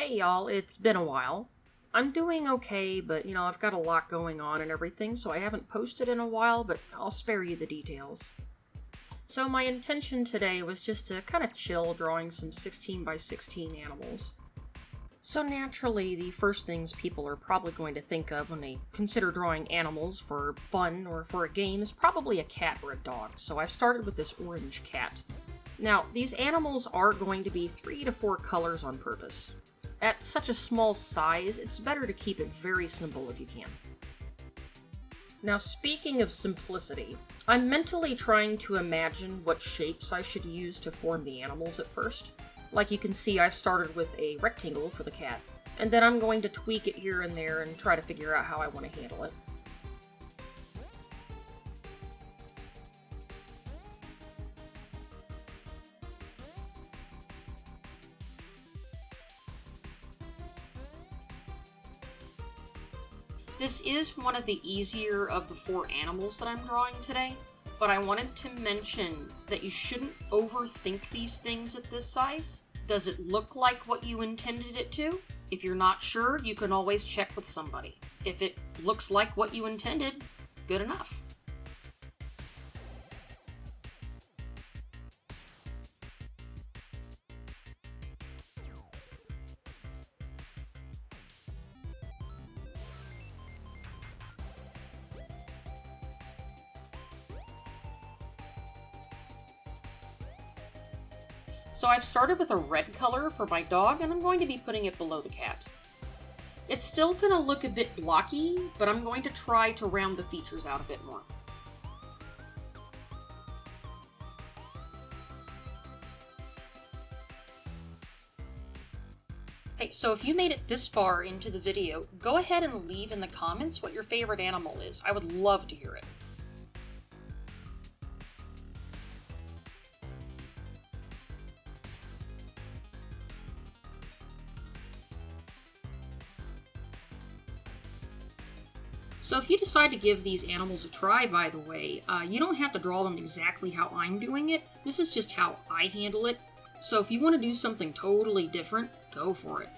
Hey y'all, it's been a while. I'm doing okay, but I've got a lot going on and everything, so I haven't posted in a while, but I'll spare you the details. So my intention today was just to kind of chill drawing some 16 by 16 animals. So naturally, the first things people are probably going to think of when they consider drawing animals for fun or for a game is probably a cat or a dog, so I've started with this orange cat. Now, these animals are going to be 3 to 4 colors on purpose. At such a small size, it's better to keep it very simple if you can. Now, speaking of simplicity, I'm mentally trying to imagine what shapes I should use to form the animals at first. Like you can see, I've started with a rectangle for the cat, and then I'm going to tweak it here and there and try to figure out how I want to handle it. This is one of the easier of the 4 animals that I'm drawing today, but I wanted to mention that you shouldn't overthink these things at this size. Does it look like what you intended it to? If you're not sure, you can always check with somebody. If it looks like what you intended, good enough. So I've started with a red color for my dog, and I'm going to be putting it below the cat. It's still going to look a bit blocky, but I'm going to try to round the features out a bit more. Hey, so if you made it this far into the video, go ahead and leave in the comments what your favorite animal is. I would love to hear it. So if you decide to give these animals a try, by the way, you don't have to draw them exactly how I'm doing it. This is just how I handle it. So if you want to do something totally different, go for it.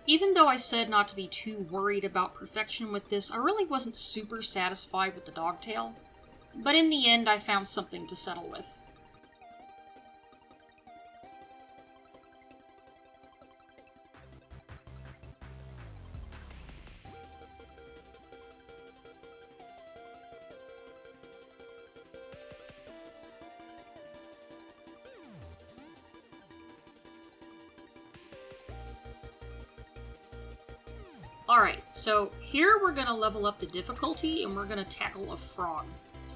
Even though I said not to be too worried about perfection with this, I really wasn't super satisfied with the dogtail. But in the end, I found something to settle with. Alright, so here we're going to level up the difficulty and we're going to tackle a frog.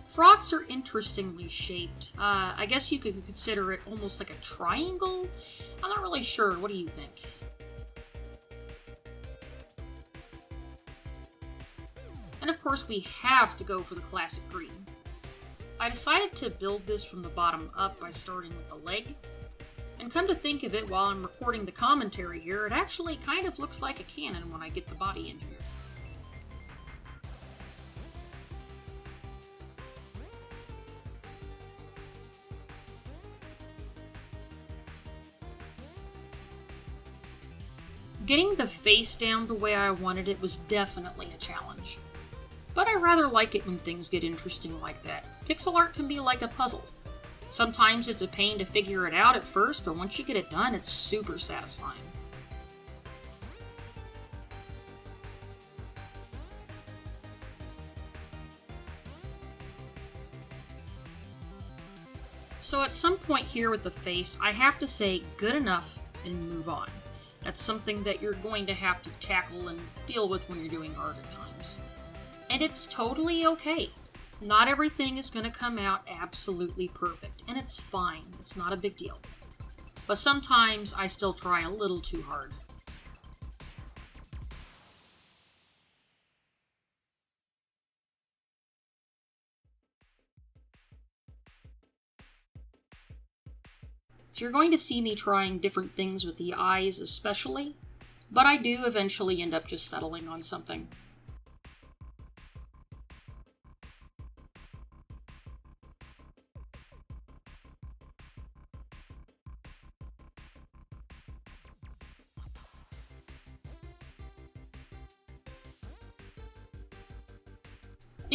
Frogs are interestingly shaped. I guess you could consider it almost like a triangle? I'm not really sure. What do you think? And of course we have to go for the classic green. I decided to build this from the bottom up by starting with the leg. And come to think of it, while I'm recording the commentary here, it actually kind of looks like a cannon when I get the body in here. Getting the face down the way I wanted it was definitely a challenge. But I rather like it when things get interesting like that. Pixel art can be like a puzzle. Sometimes it's a pain to figure it out at first, but once you get it done, it's super satisfying. So at some point here with the face, I have to say good enough and move on. That's something that you're going to have to tackle and deal with when you're doing art at times. And it's totally okay. Not everything is going to come out absolutely perfect, and it's fine. It's not a big deal. But sometimes I still try a little too hard. So you're going to see me trying different things with the eyes especially, but I do eventually end up just settling on something.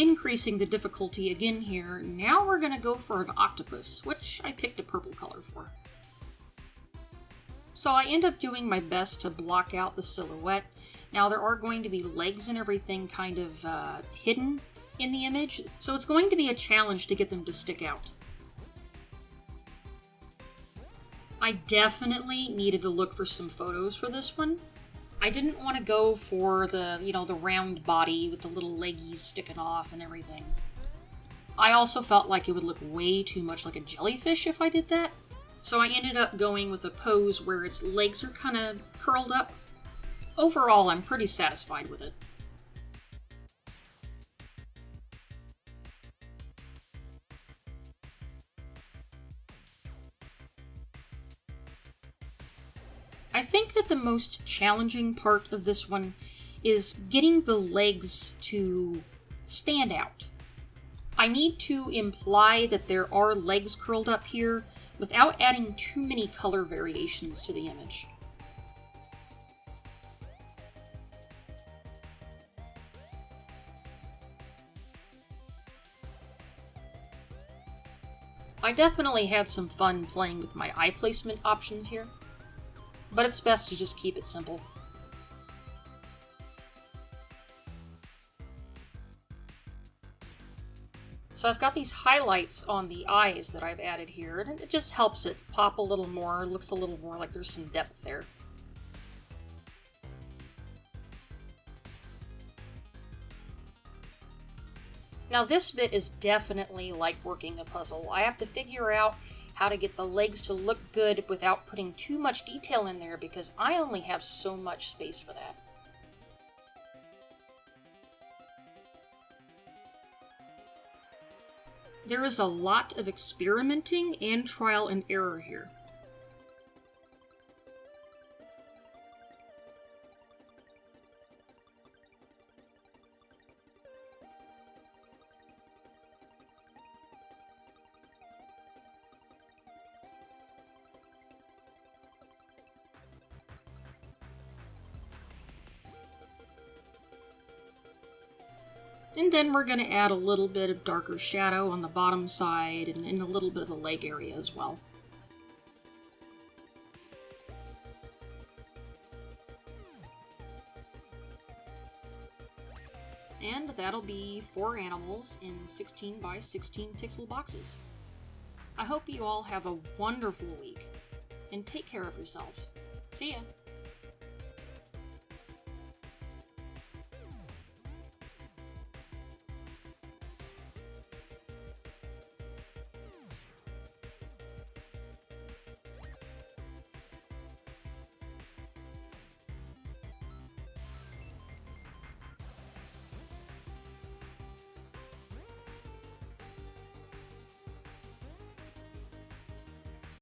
increasing the difficulty again here. Now we're going to go for an octopus, which I picked a purple color for. So I end up doing my best to block out the silhouette. Now there are going to be legs and everything kind of hidden in the image, so it's going to be a challenge to get them to stick out. I definitely needed to look for some photos for this one. I didn't want to go for the, the round body with the little leggies sticking off and everything. I also felt like it would look way too much like a jellyfish if I did that. So I ended up going with a pose where its legs are kind of curled up. Overall, I'm pretty satisfied with it. I think that the most challenging part of this one is getting the legs to stand out. I need to imply that there are legs curled up here without adding too many color variations to the image. I definitely had some fun playing with my eye placement options here, but it's best to just keep it simple. So I've got these highlights on the eyes that I've added here, and it just helps it pop a little more, looks a little more like there's some depth there. Now this bit is definitely like working a puzzle. I have to figure out how to get the legs to look good without putting too much detail in there because I only have so much space for that. There is a lot of experimenting and trial and error here. And then we're going to add a little bit of darker shadow on the bottom side and a little bit of the leg area as well. And that'll be 4 animals in 16 by 16 pixel boxes. I hope you all have a wonderful week, and take care of yourselves. See ya!